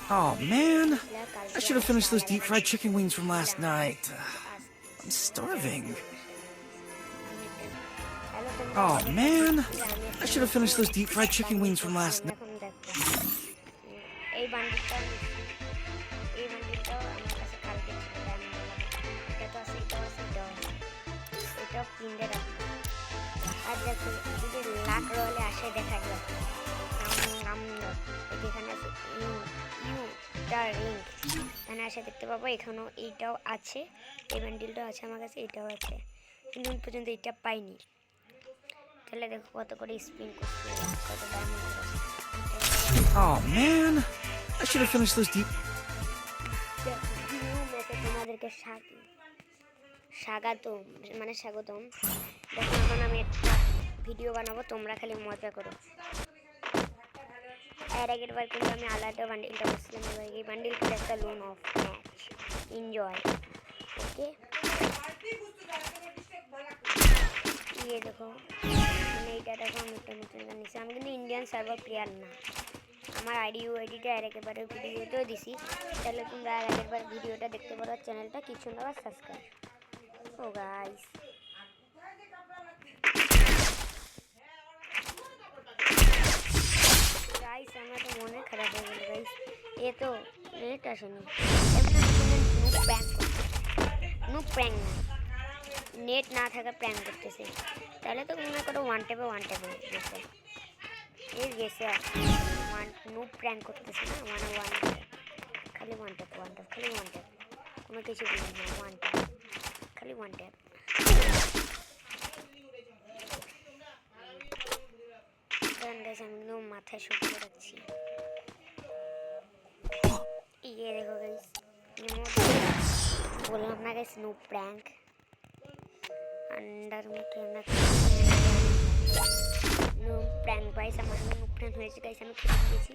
Oh man, I should have finished those deep fried chicken wings from last night. I'm starving. Oh man, I should have finished those deep fried chicken wings from last night. এই বান্ডিলটাও এই বান্ডিলটাও আমার কাছে কালকে ছিল এটা তো আছে এটাও কিনতে রাখবো আর দেখো যদি লাখ রোলে আসে দেখা গেল এখানে আছে এখানে আসে দেখতে পাবো এখানেও এইটাও আছে এই বান্ডিলটাও আছে আমার কাছে এটাও আছে কিন্তু পর্যন্ত এটা পাইনি তাহলে দেখো কত করে স্পিন করছে কত ডায়মন্ড করছে Oh man, I should have finished those deep. তোমাদেরকে স্বাগতম মানে স্বাগতম দেখো এখন আমি একটা ভিডিও বানাবো তোমরা খালি মজা করো এর আগের বার কিন্তু আমি আলাদা বান্ডিলটা বসছিলাম এবার এই বান্ডিলটা একটা লোন অফ ম্যাচ এনজয় ওকে ये देखो মানে এইটা দেখো আমি একটা নতুন জানিছি আমি কিন্তু ইন্ডিয়ান সার্ভার প্লেয়ার না আমার আইডি ইউআইডিটা এর একেবারে ভিডিওতেও দিছি তাহলে তোমরা আর একবার ভিডিওটা দেখতে পারো চ্যানেলটা কিছু না সাবস্ক্রাইব ও গাইস গাইস আমার তো মনে খারাপ হয়ে গেল গাইস এ তো নেট আসেনি নো প্র্যাঙ্ক নেট না থাকা প্র্যাঙ্ক করতেছে তাহলে তো মনে করো ওয়ান ট্যাপে গেছে এই গেছে নো প্র্যাঙ্ক করতেছে না মানে খালি ওয়ান ট্যাপ খালি ওয়ান ট্যাপ কোনো কিছু বুঝি না ওয়ান ট্যাপ খালি ওয়ান ট্যাপ কারণ গাইস আমি কিন্তু মাথায় শুট করে রাখছি ইয়ে দেখো গাইস বললাম না গাইস নো প্র্যাঙ্ক अंडर में खेलना नो प्रैंक गाइस আমার নো প্র্যাঙ্ক হয়েছে গাইস আমি খেলে দিয়েছি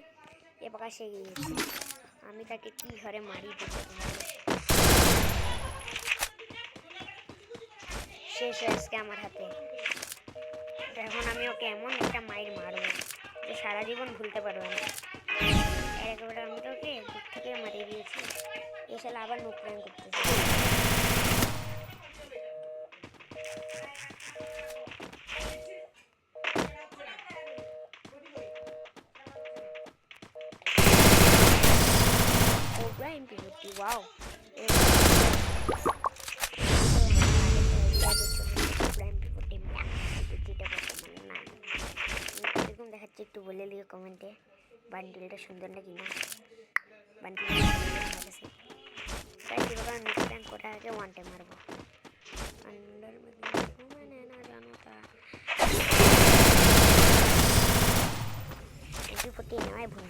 এ বাকা সে গিয়েছে আমি তাকে কি ঘরে মারি দিতে শেষ হয়েছে আমার হাতে এখন আমি ওকে এমন একটা মাইর মারবো যে সারা জীবন ভুলতে পারবো না একবার আমি তো ওকে দূর থেকে মারিয়ে দিয়েছি এসে আবার নো প্র্যাঙ্ক করতেছি Wow. দেখাচ্ছি একটু বলে দিও কমেন্টে বান্ডিলটা সুন্দর নাকি না বান্ডিলটা আমি কোটা আগে ওয়ান টাইম মারবো আন্ডার মানে না জানো তা ফোর্টি নয় ভুল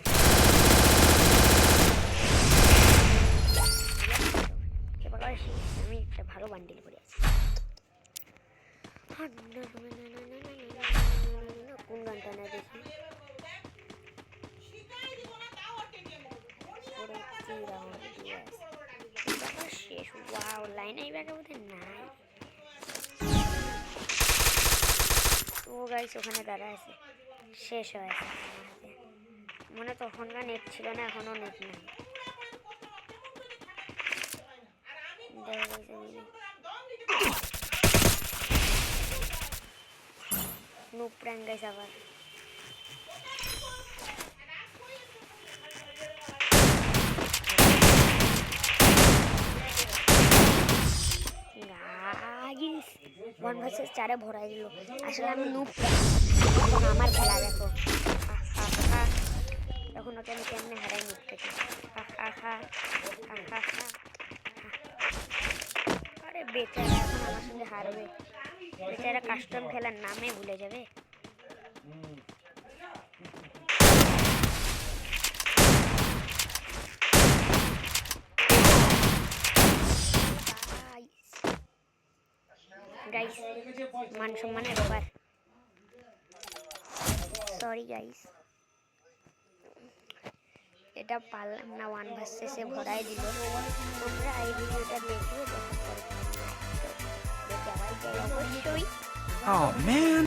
আমি একটা ভালো বান্ডিল করে আছি কোন গানটা না দেখি শেষ ওয়াও লাইন এই ব্যাগের মধ্যে নাই ও গাইস ওখানে দাঁড়া আছে শেষ হয়েছে মনে তখনকার নেট ছিল না এখনো নেট নেই নো প্র্যাঙ্ক গাইস আবার গাইস 1 ভার্সেস 4 ভরাই দিল আসলে আমি নো প্র্যাঙ্ক আমার খেলা দেখো তখন ওকে আমি কেমনে হারাই নিতে আরে বেচারা এখন আমার সঙ্গে হারবে বেচারা কাস্টম খেলার নামে ভুলে যাবে গাইস মান সম্মানের ব্যাপার সরি গাইস এটা পারলাম না 1 ভার্সেসে ভরাই দিল তোমরা এই ভিডিওটা দেখবে অবশ্যই Oh man.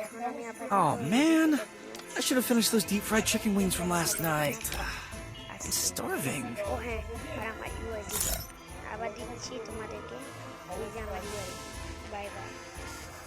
এখন আমি আবার Oh man, I should have finished those deep fried chicken wings from last night. I'm starving. ও হ্যাঁ, আর আমার ইউআইডি আবার দিচ্ছি তোমাদেরকে, এই যে আমার ইউআইডি। Bye bye.